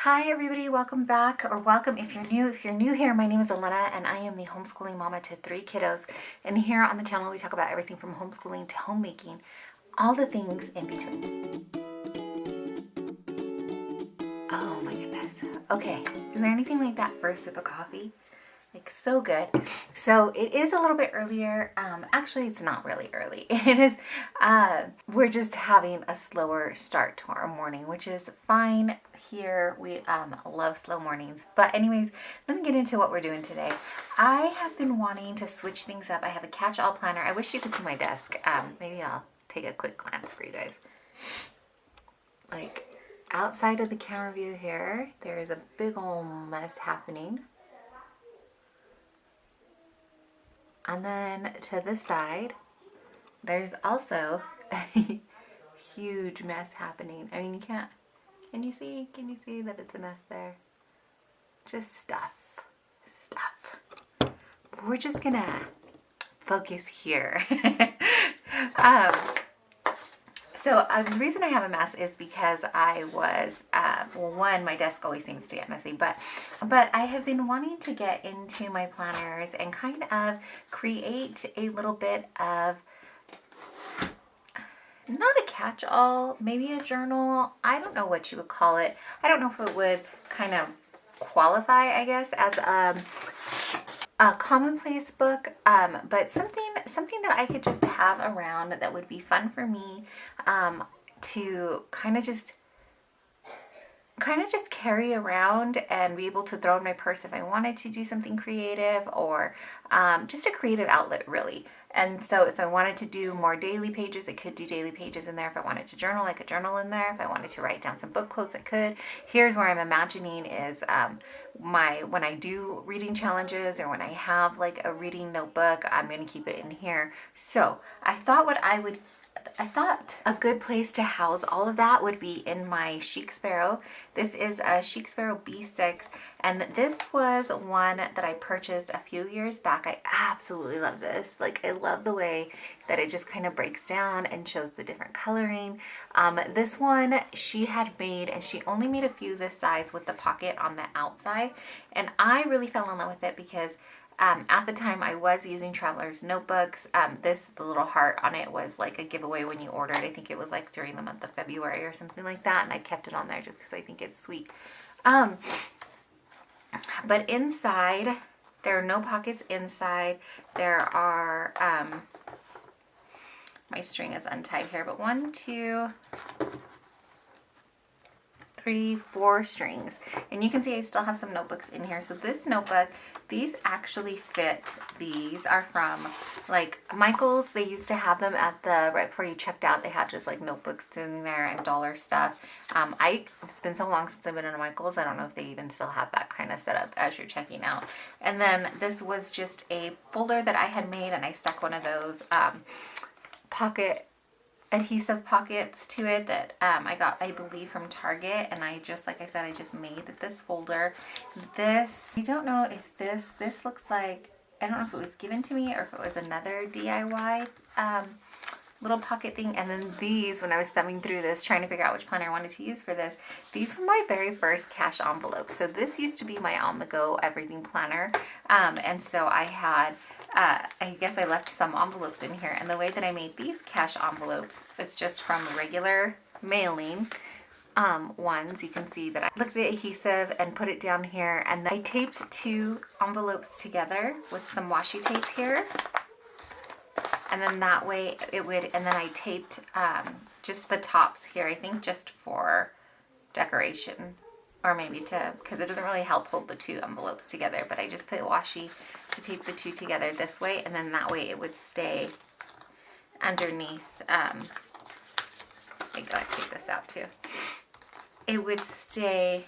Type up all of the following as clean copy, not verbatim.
Hi everybody, welcome back, or welcome if you're new. If you're new here, my name is Elena and I am the homeschooling mama to 3 kiddos. And here on the channel we talk about everything from homeschooling to homemaking, all the things in between. Oh my goodness. Okay, is there anything like that for a sip of coffee? Like so good. So it is a little bit earlier. Actually, it's not really early. It is, we're just having a slower start to our morning, which is fine here. We love slow mornings. But anyways, let me get into what we're doing today. I have been wanting to switch things up. I have a catch-all planner. I wish you could see my desk. Maybe I'll take a quick glance for you guys. Like outside of the camera view here, there is a big old mess happening. And then to the side, there's also a huge mess happening. I mean, can you see that it's a mess there? Just stuff. We're just gonna focus here. So the reason I have a mess is because I was, well, one, my desk always seems to get messy, but I have been wanting to get into my planners and kind of create a little bit of, not a catch-all, maybe a journal. I don't know what you would call it. I don't know if it would kind of qualify, I guess, as a commonplace book, but something that I could just have around that would be fun for me to kind of just carry around and be able to throw in my purse if I wanted to do something creative, or just a creative outlet really. And so if I wanted to do more daily pages, I could do daily pages in there. If I wanted to journal, I could journal in there. If I wanted to write down some book quotes, I could. Here's where I'm imagining is when I do reading challenges, or when I have like a reading notebook, I'm going to keep it in here. So I thought a good place to house all of that would be in my Chic Sparrow. This is a Chic Sparrow B6, and this was one that I purchased a few years back. I absolutely love this. Like, I love the way that it just kind of breaks down and shows the different coloring. This one she had made, and she only made a few this size with the pocket on the outside, and I really fell in love with it because at the time I was using Traveler's notebooks. The little heart on it was like a giveaway when you ordered. I think it was like during the month of February or something like that, and I kept it on there just because I think it's sweet. But inside, there are no pockets inside. There are, my string is untied here, but 1, 2, 3, 4 strings, and you can see I still have some notebooks in here. So this notebook, these actually fit. These are from like Michael's. They used to have them at the, right before you checked out, they had just like notebooks sitting there and dollar stuff. It's been so long since I've been in a Michael's, I don't know if they even still have that kind of setup as you're checking out. And then this was just a folder that I had made, and I stuck one of those pocket adhesive pockets to it that I got, I believe, from Target. And I just, like I said, I just made this folder. This, I don't know if this looks like, I don't know if it was given to me or if it was another DIY little pocket thing. And then these, when I was thumbing through this trying to figure out which planner I wanted to use for this, these were my very first cash envelopes. So this used to be my on-the-go everything planner, and so I had I guess I left some envelopes in here, and the way that I made these cash envelopes, it's just from regular mailing ones. You can see that I took the adhesive and put it down here, and then I taped 2 envelopes together with some washi tape here, and then that way it would, and then I taped just the tops here, I think just for decoration, or maybe because it doesn't really help hold the 2 envelopes together, but I just put washi to tape the 2 together this way, and then that way it would stay underneath. I gotta take this out too. It would stay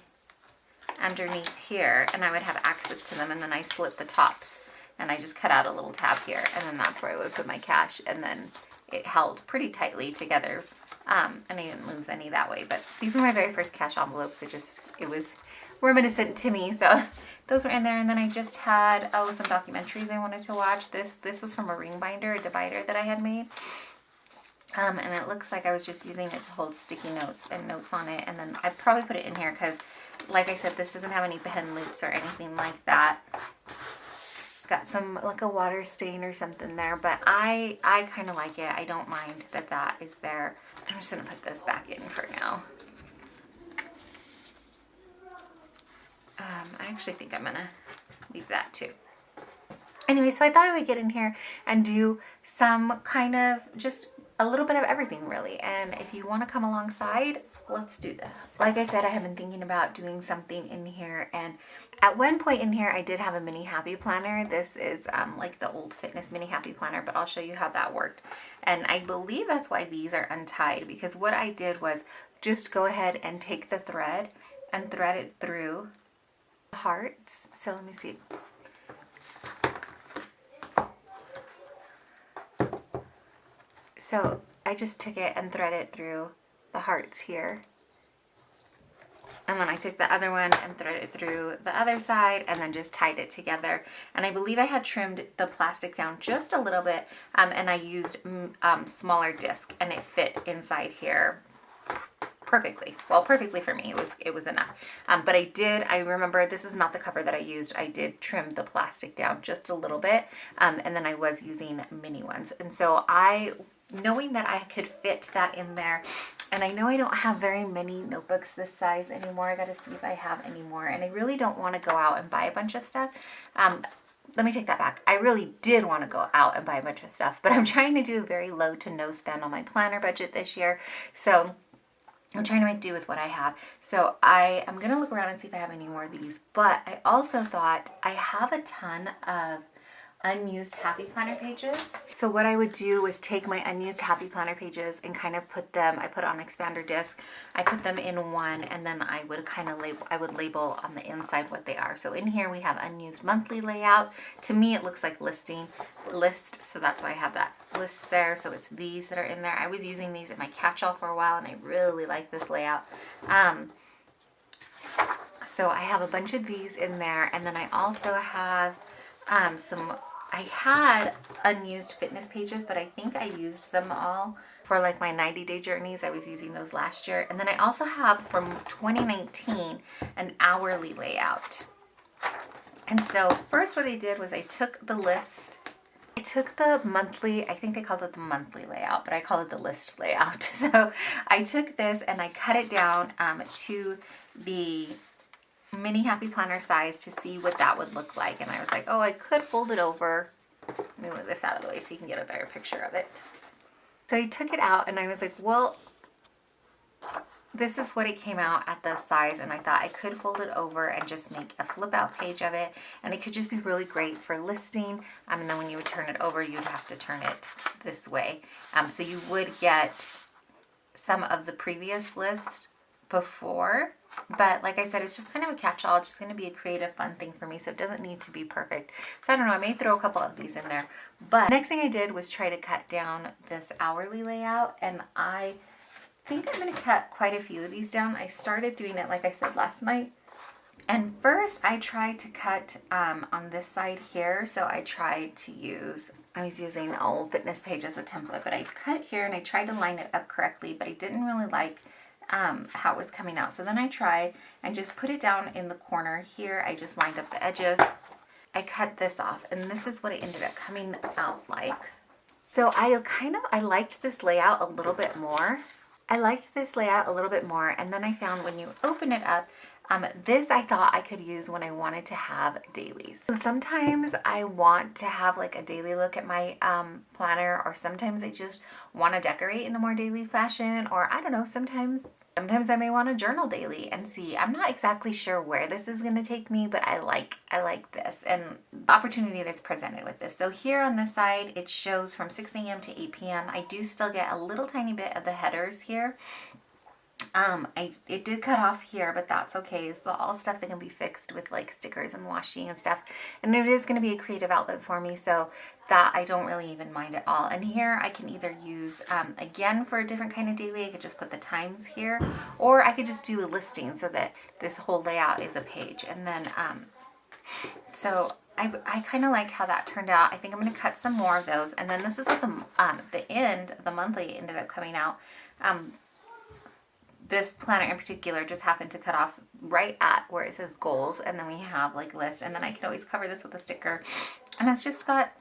underneath here, and I would have access to them, and then I slit the tops, and I just cut out a little tab here, and then that's where I would put my cash, and then it held pretty tightly together. And I didn't lose any that way. But these were my very first cash envelopes. It was reminiscent to me. So those were in there. And then I just had, some documentaries I wanted to watch. This was from a ring binder, a divider that I had made. And it looks like I was just using it to hold sticky notes and notes on it. And then I probably put it in here because, like I said, this doesn't have any pen loops or anything like that. Got some, like a water stain or something there, but I kind of like it. I don't mind that that is there. I'm just gonna put this back in for now. I actually think I'm gonna leave that too. Anyway, so I thought I would get in here and do some kind of just a little bit of everything really. And if you want to come alongside, let's do this. Like I said, I have been thinking about doing something in here, and at one point in here I did have a mini happy planner. This is like the old fitness mini happy planner, but I'll show you how that worked. And I believe that's why these are untied, because what I did was just go ahead and take the thread and thread it through the hearts. So let me see. So I just took it and threaded it through the hearts here. And then I took the other one and threaded it through the other side and then just tied it together. And I believe I had trimmed the plastic down just a little bit, and I used smaller disc, and it fit inside here perfectly. Well, perfectly for me. It was enough. But I remember this is not the cover that I used. I did trim the plastic down just a little bit, and then I was using mini ones. And so knowing that I could fit that in there, and I know I don't have very many notebooks this size anymore. I gotta see if I have any more, and I really don't want to go out and buy a bunch of stuff. Let me take that back. I really did want to go out and buy a bunch of stuff, but I'm trying to do a very low to no spend on my planner budget this year. So I'm trying to make do with what I have. So I am going to look around and see if I have any more of these. But I also thought I have a ton of unused happy planner pages. So what I would do was take my unused happy planner pages and kind of put them, I put on expander disc, I put them in one, and then I would kind of label on the inside what they are. So in here we have unused monthly layout. To me it looks like list, so that's why I have that list there. So it's these that are in there. I was using these at my catch-all for a while, and I really like this layout. So I have a bunch of these in there, and then I also have I had unused fitness pages, but I think I used them all for like my 90-day journeys. I was using those last year. And then I also have from 2019 an hourly layout. And so first what I did was I took the list, I took the monthly, I think they called it the monthly layout, but I call it the list layout. So I took this and I cut it down to the mini happy planner size to see what that would look like. And I was like, oh, I could fold it over. Let me move this out of the way so you can get a better picture of it. So I took it out and I was like, well, this is what it came out at the size, and I thought I could fold it over and just make a flip out page of it, and it could just be really great for listing. And then when you would turn it over, you'd have to turn it this way. So you would get some of the previous list before, but like I said, it's just kind of a catch-all. It's just going to be a creative, fun thing for me, so it doesn't need to be perfect. So I don't know, I may throw a couple of these in there. But next thing I did was try to cut down this hourly layout, and I think I'm going to cut quite a few of these down. I started doing it, like I said, last night. And first I tried to cut on this side here, so I was using old fitness page as a template, but I cut here and I tried to line it up correctly, but I didn't really like how it was coming out. So then I tried and just put it down in the corner here. I just lined up the edges. I cut this off, and this is what it ended up coming out like. So I liked this layout a little bit more. And then I found when you open it up, this I thought I could use when I wanted to have dailies. So sometimes I want to have like a daily look at my planner, or sometimes I just want to decorate in a more daily fashion, or I don't know, sometimes I may want to journal daily and see. I'm not exactly sure where this is going to take me, but I like this and the opportunity that's presented with this. So here on this side, it shows from 6 a.m. to 8 p.m. I do still get a little tiny bit of the headers here. It did cut off here, but that's okay. It's all stuff that can be fixed with like stickers and washi and stuff. And it is going to be a creative outlet for me, so that I don't really even mind at all. And here I can either use, again, for a different kind of daily, I could just put the times here, or I could just do a listing so that this whole layout is a page. And then, so I kind of like how that turned out. I think I'm going to cut some more of those. And then this is what the end of the monthly ended up coming out. This planner in particular just happened to cut off right at where it says goals. And then we have like list. And then I can always cover this with a sticker. And it's just got,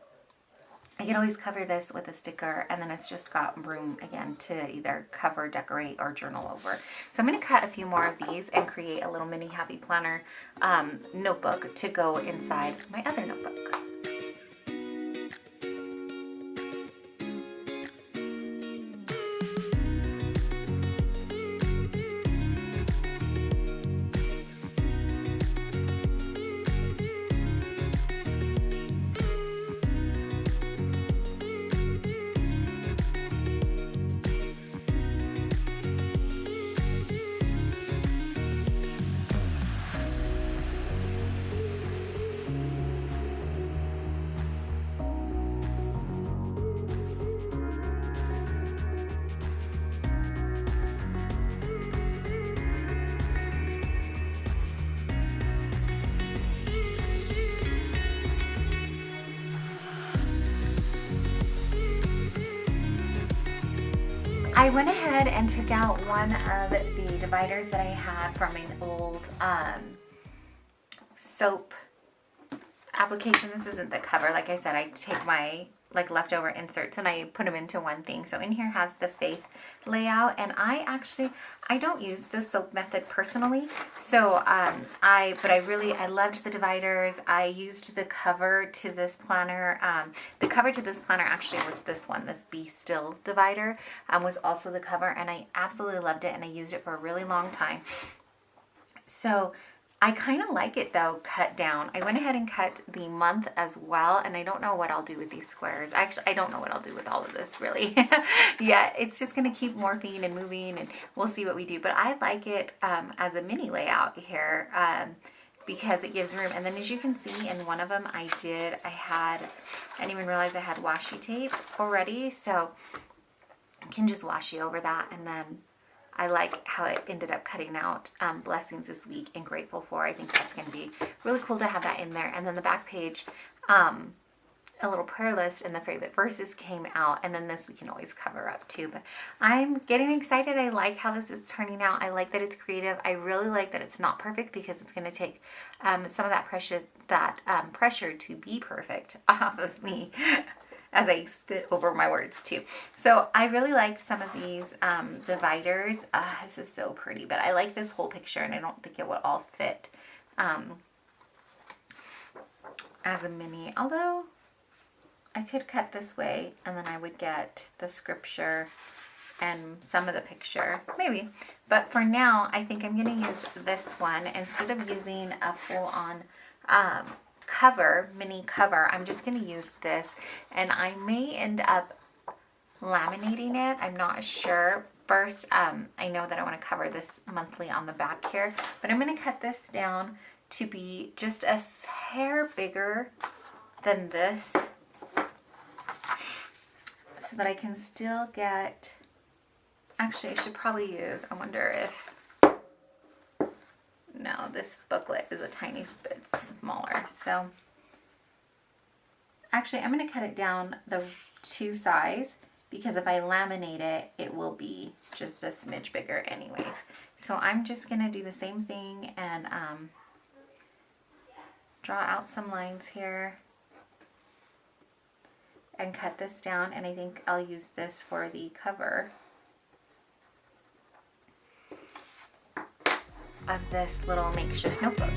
I can always cover this with a sticker, and then it's just got room again to either cover, decorate, or journal over. So I'm going to cut a few more of these and create a little mini happy planner notebook to go inside my other notebook. I went ahead and took out one of the dividers that I had from an old soap application. This isn't the cover. Like I said, I take my leftover inserts and I put them into one thing. So in here has the faith layout, and I don't use the soap method personally. So I loved the dividers. I used the cover to this planner. The cover to this planner actually was this one, this Be Still divider, was also the cover, and I absolutely loved it, and I used it for a really long time. So I kind of like it though cut down. I went ahead and cut the month as well, and I don't know what I'll do with these squares. Actually, I don't know what I'll do with all of this really. Yeah, it's just going to keep morphing and moving, and we'll see what we do. But I like it as a mini layout here because it gives room. And then as you can see in one of them, I didn't even realize I had washi tape already. So I can just washi over that, and then I like how it ended up cutting out blessings this week and grateful for. I think that's going to be really cool to have that in there. And then the back page, a little prayer list and the favorite verses came out. And then this we can always cover up too. But I'm getting excited. I like how this is turning out. I like that it's creative. I really like that it's not perfect because it's going to take some of that pressure to be perfect off of me. As I spit over my words too. So I really liked some of these dividers. This is so pretty, but I like this whole picture, and I don't think it would all fit as a mini. Although I could cut this way, and then I would get the scripture and some of the picture, maybe. But for now, I think I'm going to use this one instead of using a full-on mini cover. I'm just going to use this, and I may end up laminating it. I'm not sure. First, I know that I want to cover this monthly on the back here, but I'm going to cut this down to be just a hair bigger than this so that I can still get, actually I should probably use, I wonder if, no, this booklet is a tiny bit smaller. So actually I'm going to cut it down the 2 size, because if I laminate it, it will be just a smidge bigger anyways. So I'm just going to do the same thing and draw out some lines here and cut this down. And I think I'll use this for the cover of this little makeshift notebook.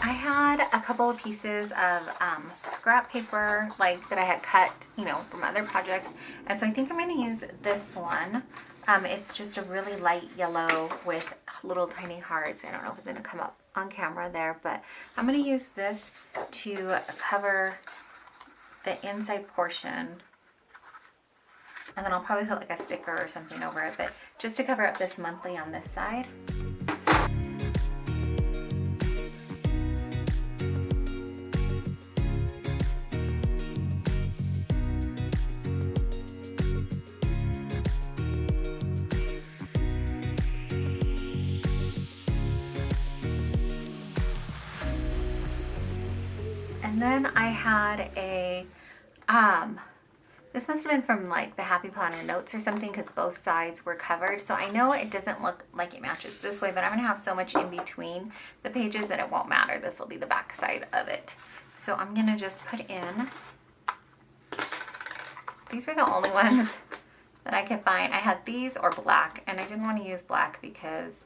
I had a couple of pieces of scrap paper that I had cut, from other projects, and so I think I'm going to use this one. It's just a really light yellow with little tiny hearts. I don't know if it's going to come up on camera there, but I'm going to use this to cover the inside portion, and then I'll probably put a sticker or something over it, but just to cover up this monthly on this side. then I had a, this must have been from like the Happy Planner notes or something because both sides were covered. So I know it doesn't look like it matches this way, but I'm gonna have so much in between the pages that it won't matter. This will be the back side of it. So I'm gonna just put in, these were the only ones that I could find. I had these or black, and I didn't want to use black because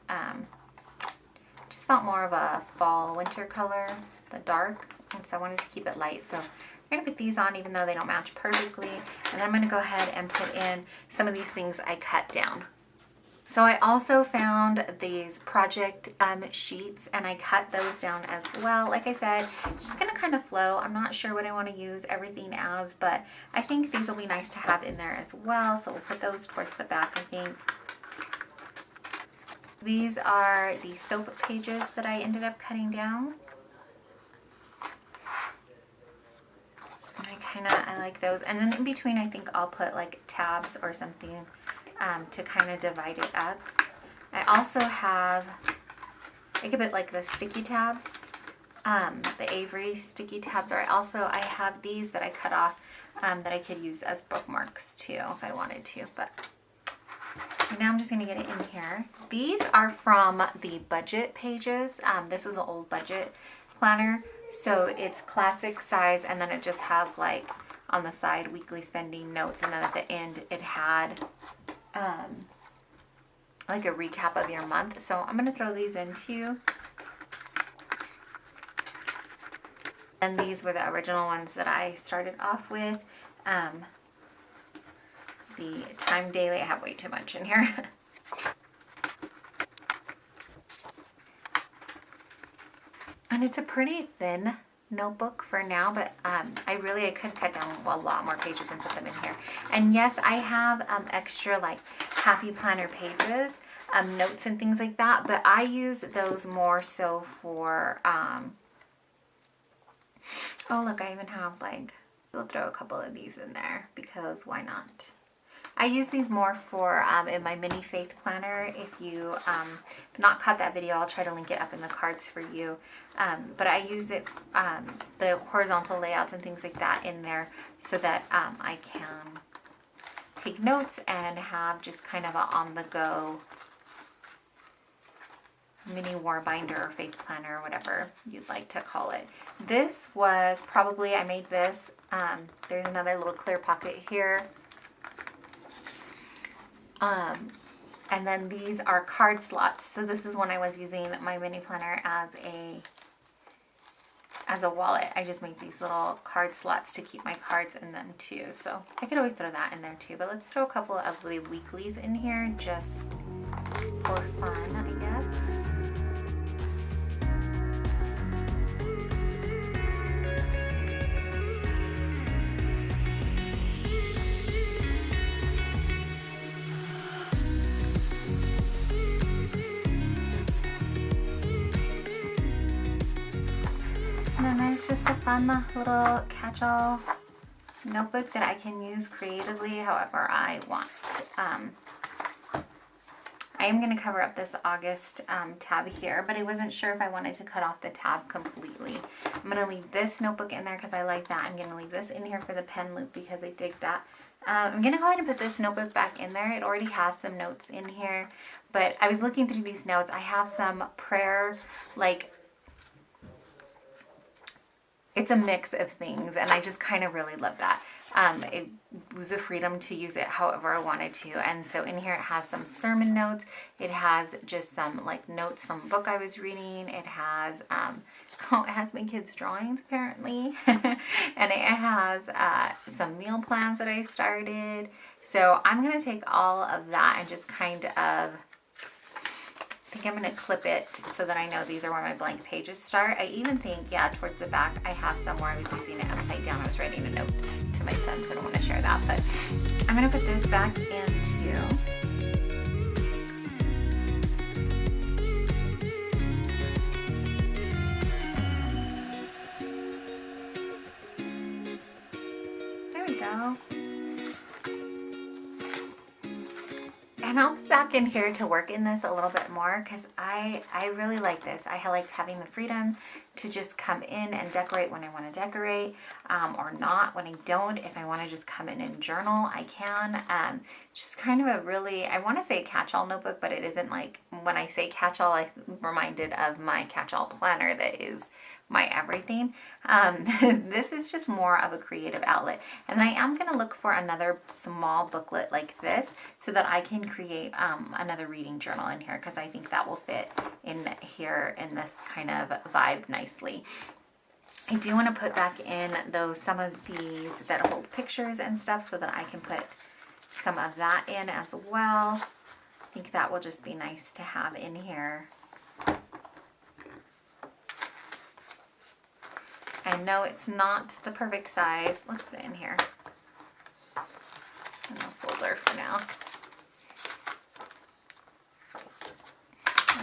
just felt more of a fall winter color, the dark, and so I wanted to keep it light. So I'm gonna put these on even though they don't match perfectly, and then I'm gonna go ahead and put in some of these things I cut down. So I also found these project sheets, and I cut those down as well. Like I said, it's just gonna kind of flow. I'm not sure what I want to use everything as, but I think these will be nice to have in there as well. So we'll put those towards the back, I think. These are the soap pages that I ended up cutting down. And I like those. And then in between, I think I'll put like tabs or something to kind of divide it up. I also have, I could put like the sticky tabs, the Avery sticky tabs, or I have these that I cut off that I could use as bookmarks too if I wanted to. But now I'm just gonna get it in here. These are from the budget pages. This is an old budget planner, so it's classic size, and then it just has like on the side weekly spending notes, and then at the end it had like a recap of your month. So I'm gonna throw these into you. And these were the original ones that I started off with. The Time Daily, I have way too much in here. And it's a pretty thin notebook for now, but I could cut down a lot more pages and put them in here. And yes, I have extra like Happy Planner pages, notes and things like that, but I use those more so for, oh look, I even have like, we'll throw a couple of these in there because why not? I use these more for in my mini faith planner. If you have not caught that video, I'll try to link it up in the cards for you. But I use it, the horizontal layouts and things like that in there so that I can take notes and have just kind of a on-the-go mini war binder or faith planner or whatever you'd like to call it. This was probably, I made this, there's another little clear pocket here. And then these are card slots. So this is when I was using my mini planner as a wallet. I just make these little card slots to keep my cards in them too. So I could always throw that in there too, but let's throw a couple of the weeklies in here just for fun, I guess. And then there's just a fun little catch-all notebook that I can use creatively however I want. I am going to cover up this August tab here, but I wasn't sure if I wanted to cut off the tab completely. I'm going to leave this notebook in there because I like that. I'm going to leave this in here for the pen loop because I dig that. I'm going to go ahead and put this notebook back in there. It already has some notes in here, but I was looking through these notes. I have some prayer, like, it's a mix of things, and I just kind of really love that. It was a freedom to use it however I wanted to. And so in here it has some sermon notes. It has just some like notes from a book I was reading. It has, it has my kids' drawings apparently. And it has some meal plans that I started. So I'm going to take all of that and just kind of, I think I'm going to clip it so that I know these are where my blank pages start. I even think, yeah, towards the back, I have somewhere I was using it upside down. I was writing a note to my son, so I don't want to share that. But I'm going to put this back into. There we go. And I'll be back in here to work in this a little bit more because I really like this. I like having the freedom to just come in and decorate when I want to decorate, or not when I don't. If I want to just come in and journal, I can. Just kind of a really, I want to say catch-all notebook, but it isn't. Like, when I say catch-all, I'm reminded of my catch-all planner that is my everything. This is just more of a creative outlet, and I am going to look for another small booklet like this so that I can create another reading journal in here, because I think that will fit in here in this kind of vibe nicely. I do want to put back in though some of these that hold pictures and stuff so that I can put some of that in as well. I think that will just be nice to have in here. I know it's not the perfect size. Let's put it in here in the folder for now.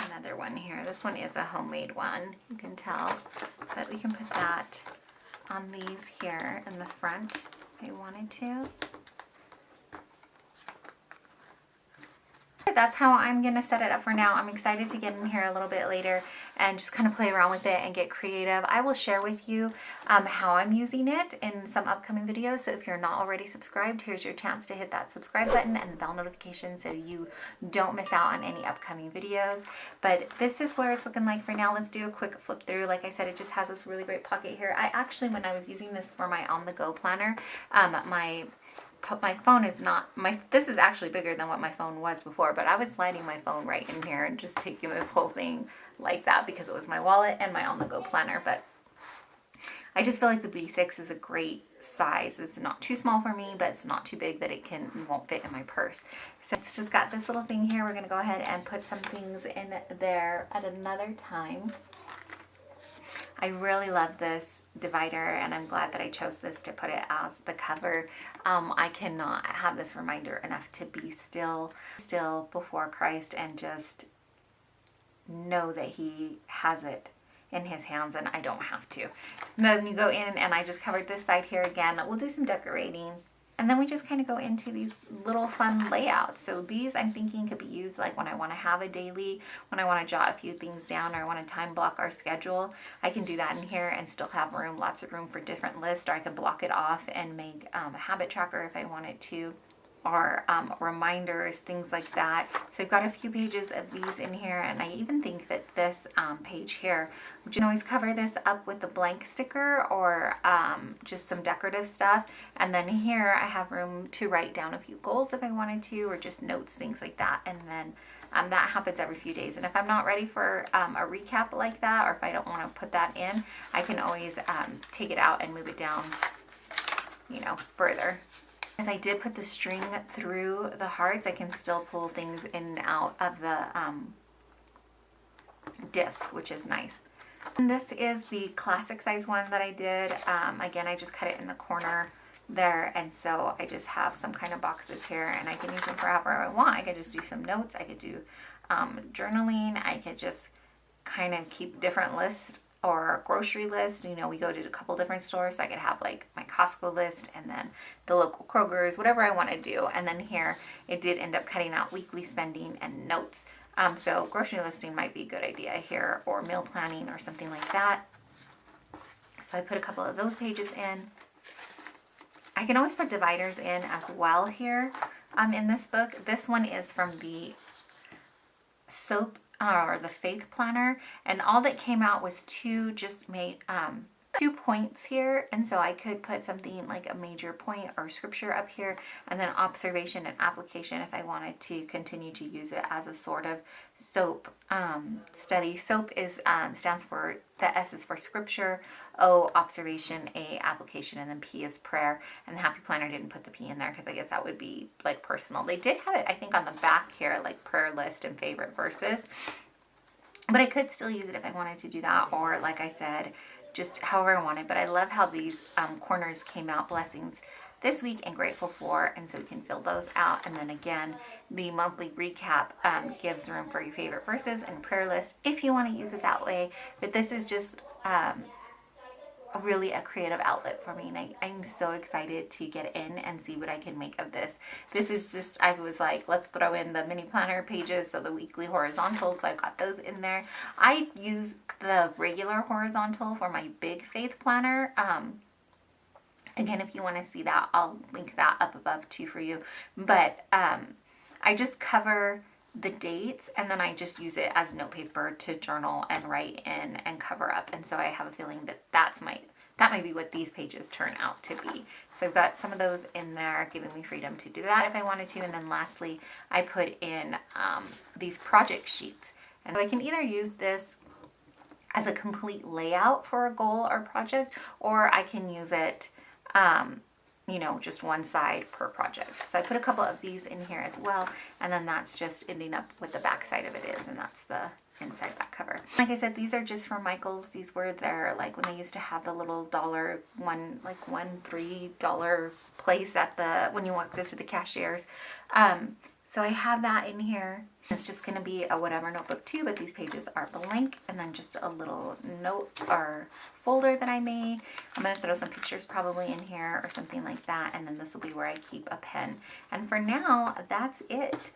Another one here. This one is a homemade one, you can tell, but we can put that on these here in the front if I wanted to. That's how I'm going to set it up for now. I'm excited to get in here a little bit later and just kind of play around with it and get creative. I will share with you how I'm using it in some upcoming videos. So if you're not already subscribed, here's your chance to hit that subscribe button and the bell notification so you don't miss out on any upcoming videos. But this is where it's looking like for now. Let's do a quick flip through. Like I said, it just has this really great pocket here. I actually, when I was using this for my on-the-go planner, my phone is not, this is actually bigger than what my phone was before, but I was sliding my phone right in here and just taking this whole thing like that because it was my wallet and my on-the-go planner. But I just feel like the B6 is a great size. It's not too small for me, but it's not too big that it won't fit in my purse. So it's just got this little thing here. We're going to go ahead and put some things in there at another time. I really love this divider, and I'm glad that I chose this to put it as the cover. I cannot have this reminder enough to be still before Christ and just know that He has it in His hands and I don't have to. So then you go in, and I just covered this side here again. We'll do some decorating. And then we just kind of go into these little fun layouts. So these, I'm thinking, could be used like when I want to have a daily, when I want to jot a few things down, or I want to time block our schedule. I can do that in here and still have room, lots of room for different lists, or I can block it off and make a habit tracker if I wanted to, or reminders, things like that. So I've got a few pages of these in here, and I even think that this page here, you can always cover this up with a blank sticker or just some decorative stuff. And then here I have room to write down a few goals if I wanted to, or just notes, things like that. And then that happens every few days. And if I'm not ready for a recap like that, or if I don't want to put that in, I can always take it out and move it down, you know, further. As I did put the string through the hearts, I can still pull things in and out of the disc, which is nice. And this is the classic size one that I did. Again, I just cut it in the corner there, and so I just have some kind of boxes here, and I can use them for however I want. I could just do some notes, I could do journaling, I could just kind of keep different lists or grocery list. You know, we go to a couple different stores, so I could have like my Costco list and then the local Kroger's, whatever I want to do. And then here it did end up cutting out weekly spending and notes. So grocery listing might be a good idea here, or meal planning or something like that. So I put a couple of those pages in. I can always put dividers in as well here in this book. This one is from the Soap or the Faith Planner, and all that came out was two points here, and so I could put something like a major point or scripture up here, and then observation and application if I wanted to continue to use it as a sort of SOAP study. SOAP is stands for, the S is for scripture, O observation, A application, and then P is prayer. And the Happy Planner didn't put the P in there because I guess that would be like personal. They did have it, I think, on the back here, like prayer list and favorite verses, but I could still use it if I wanted to do that, or like I said, just however I wanted. But I love how these corners came out, blessings this week and grateful for, and so we can fill those out. And then again, the monthly recap gives room for your favorite verses and prayer list if you want to use it that way. But this is just really a creative outlet for me, and I'm so excited to get in and see what I can make of this. This is just, I was like, let's throw in the mini planner pages, so the weekly horizontals, so I've got those in there. I use the regular horizontal for my big faith planner. Again, if you want to see that, I'll link that up above too for you. But I just cover the dates, and then I just use it as note paper to journal and write in and cover up. And so I have a feeling that that might be what these pages turn out to be. So I've got some of those in there, giving me freedom to do that if I wanted to. And then lastly, I put in these project sheets. And so I can either use this as a complete layout for a goal or project, or I can use it you know, just one side per project. So I put a couple of these in here as well, and then that's just ending up what the back side of it is, and that's the inside back cover. Like I said, these are just from Michael's. These were there like when they used to have the little $3 place at the, when you walked up to the cashiers. So I have that in here. It's just going to be a whatever notebook too, but these pages are blank, and then just a little note or folder that I made. I'm going to throw some pictures probably in here or something like that, and then this will be where I keep a pen. And for now, that's it.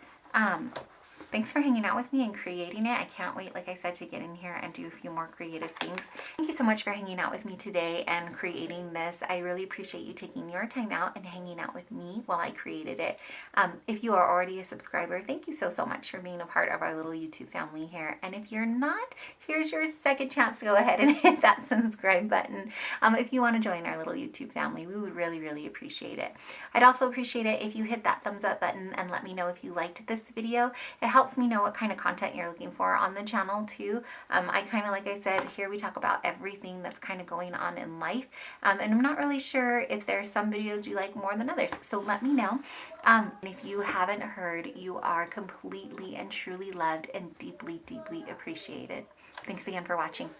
Thanks for hanging out with me and creating it. I can't wait, like I said, to get in here and do a few more creative things. Thank you so much for hanging out with me today and creating this. I really appreciate you taking your time out and hanging out with me while I created it. If you are already a subscriber, thank you so much for being a part of our little YouTube family here. And if you're not, here's your second chance to go ahead and hit that subscribe button. If you want to join our little YouTube family, we would really appreciate it. I'd also appreciate it if you hit that thumbs up button and let me know if you liked this video. It helps me know what kind of content you're looking for on the channel too. I kind of, like I said, here we talk about everything that's kind of going on in life. And I'm not really sure if there's some videos you like more than others. So let me know. And if you haven't heard, you are completely and truly loved and deeply appreciated. Thanks again for watching.